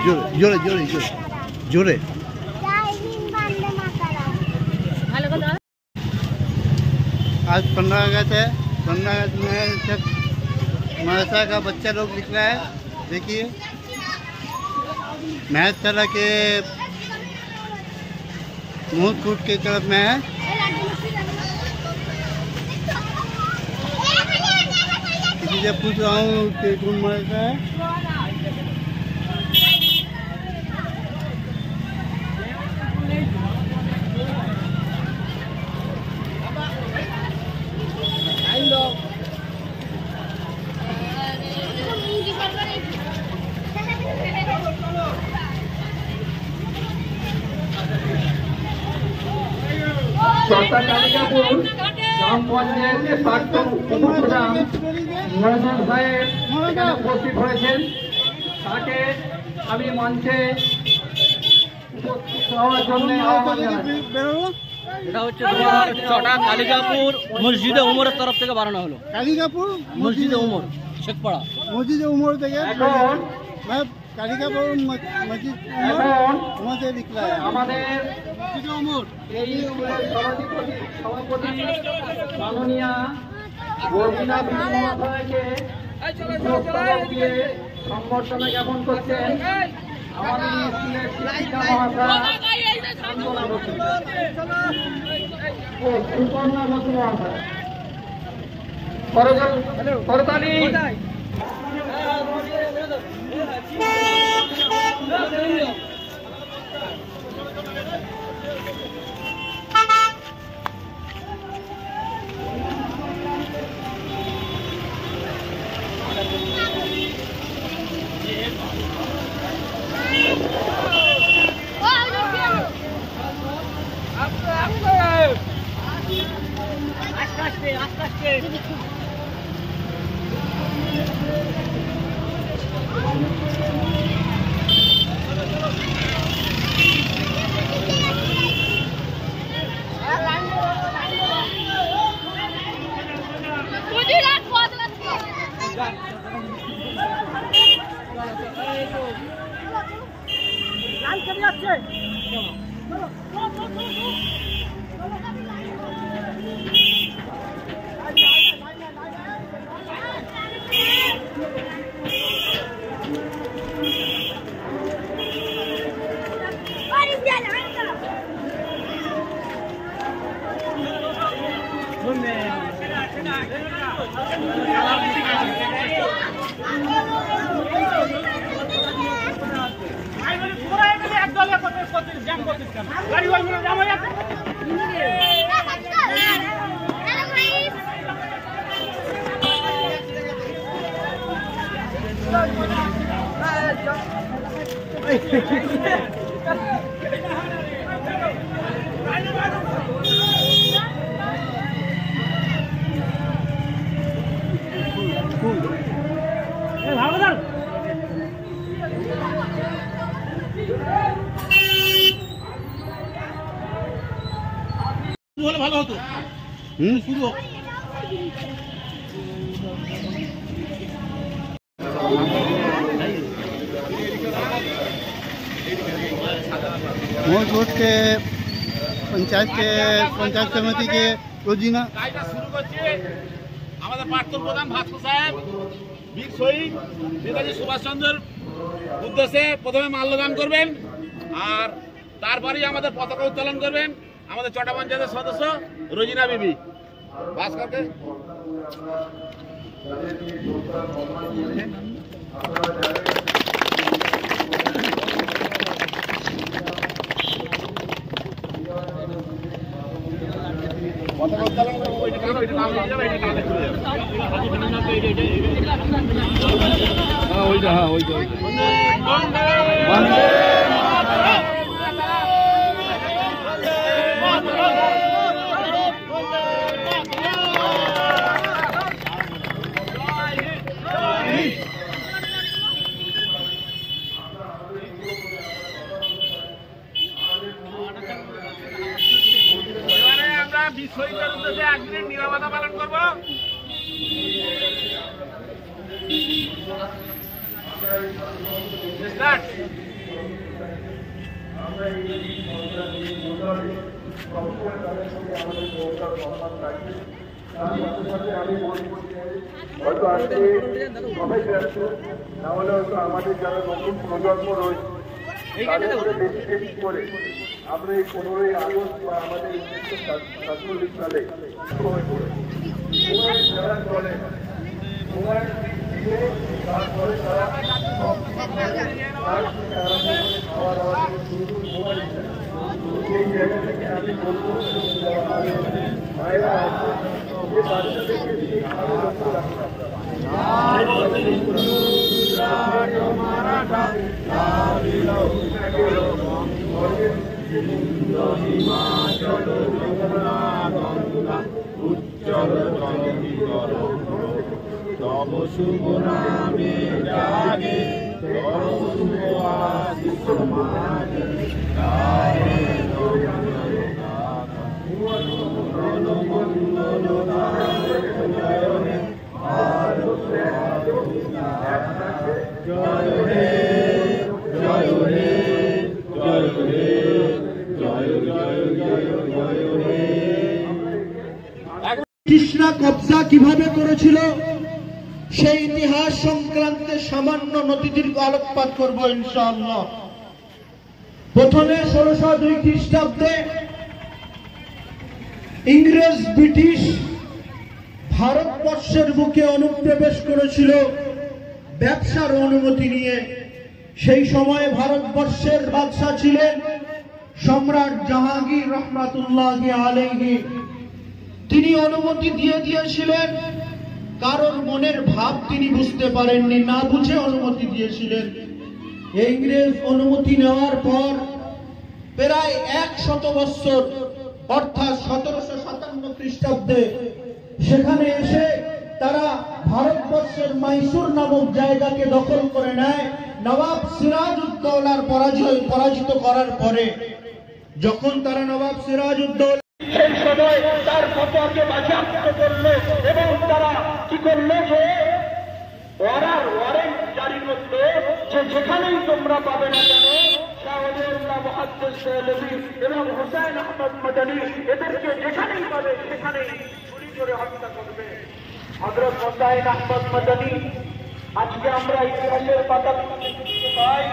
জোরে জোরে জোরে জোরে। आज 15 अगस्त है। 15 अगस्त में सब मदरसा का बच्चा लोग निकला है। देखिए महज तरह के मुँह कूट के तरफ में है। किसी से पूछ रहा हूँ कि कौन मदरसा है। চটা কালিকাপুর গ্রাম পঞ্চায়েতের প্রাক্তন উপপ্রধান নজরুল সাহেব এখানে উপস্থিত হয়েছেন। তাকে আমি মঞ্চে উপস্থিত হওয়ার জন্য আহ্বান জানাই। এটা হচ্ছে তোমার চটা কালিকাপুর মসজিদে উমরের তরফ থেকে বানানো হলো। কালিকাপুর মসজিদে উমর শেখপাড়া মসজিদে উমর থেকে এখন কালিকাপুর মসজিদ উমর से निकला है। আমাদের এই সভাপতি মাননীয়া বর্মিলা মহাশয়কে দিয়ে সম্বর্ধনা জ্ঞাপন করছেন আমাদের স্কুলের শিক্ষিকা মহাশয় সান্ত্বনা বসু ও সুপর্ণা বসু মহাশয়। করতালি। ভালো হতো শুরু হোক। मोट के पंचायत समिति के रोजीना শুরু করছে আমাদের প্রাক্তন প্রধান ভাস্কর সাহেব বীর শহীদ নেতাজি সুভাষচন্দ্রের উদ্দেশ্যে প্রথমে মাল্যদান করবেন আর তারপরেই আমাদের পতাকা উত্তোলন করবেন আমাদের চটা পঞ্চায়েতের সদস্য রোজিনা বিবি। ভাস্করকে পতাকা উত্তোলন করবো। ওইটা কারো এটা নাম নিয়ে যাবে, এটা কানে চলে যাবে। হ্যাঁ ওইটা এবারে আমরা বীর শহীদদের উদ্দেশ্যে 1 মিনিট নীরবতা পালন করব। স্টার্ট। হয়তো আজকে সবাই ব্যস্ত, না হলে হয়তো আমাদের যারা নতুন প্রজন্ম রয়েছে তাদের বেশি করে আমরা এই 15ই আগস্ট বা আমাদের 1947 সালে যারা চলে তারপরে তারা এই জায়গা থেকে আমি বলবো মায়েরা যে বাচ্চাদেরকে শিক্ষা উজ্জ্বল তব শুভ নামে জাগে তব শুভ আশিস মাগে গায়ে জয় হে জয় হে জয় হে জয় জয় জয় জয় হে। ব্রিটিশরা কবজা কিভাবে করেছিল সেই ইতিহাস সংক্রান্তে সামান্য নথিদীর্ঘ আলোকপাত করব ইনশাআল্লাহ। প্রথমে 1602 খ্রিস্টাব্দে ইংরেজ ব্রিটিশ ভারতবর্ষের বুকে অনুপ্রবেশ করেছিল ব্যবসার অনুমতি নিয়ে। সেই সময় ভারতবর্ষের বাদশা ছিলেন সম্রাট জাহাঙ্গীর রহমাতুল্লাহি আলাইহি। তিনি অনুমতি দিয়েছিলেন, কারোর মনের ভাব তিনি বুঝতে পারেননি, না বুঝে অনুমতি দিয়েছিলেন। ইংরেজ অনুমতি নেওয়ার পর প্রায় 100 বছর অর্থাৎ 1757 খ্রিস্টাব্দে সেখানে এসে তারা ভারতবর্ষের মাইসুর নামক জায়গাকে দখল করে নেয় নবাব সিরাজউদ্দৌলার পরাজিত করার পরে। যখন তারা নবাব সিরাজউদ্দৌলা সেই সময় তার ফতোয়াকে বাজেয়াপ্ত করলো এবং তারা কি করলো যে ওয়ারেন্ট জারি করলো যে যেখানেই তোমরা পাবে না কেন শাহওয়ালিউল্লাহ মুহাদ্দিস দেহলভী এবং হুসাইন আহমদ মাদানী এদেরকে যেখানেই পাবে সেখানেই গুলি করে হত্যা করবে। হযরত হুসাইন আহমদ মাদানী আজকে আমরা ইতিহাসের পাতা দেখতে পাই।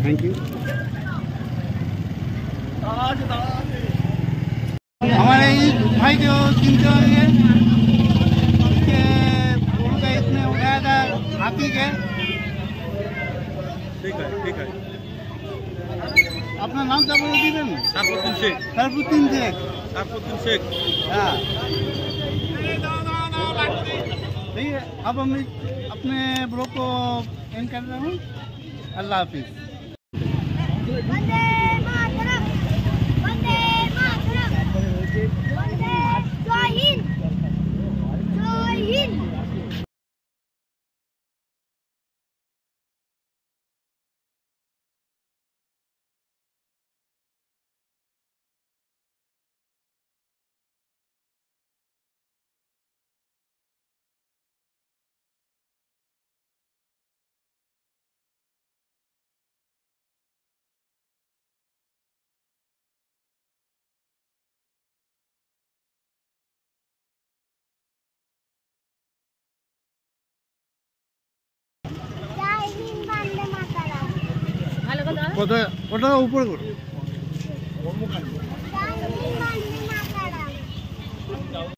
Thank you. हमारे इस भाई को चिंता हुई है कि उनका इसने उठाया था हाथी के। ठीक है। अपना नाम क्या बोल दीजिए ना? सरफुद्दीन शेख। सरफुद्दीन शेख। सरफुद्दीन शेख। हाँ ठीक है। अब हम अपने ब्लॉग को एंड कर रहे हूँ। अल्लाह हाफिज। वंदे मातरम, वंदे मातरम, वंदे जय हिंद, जय हिंद। ওটা উপরে করো।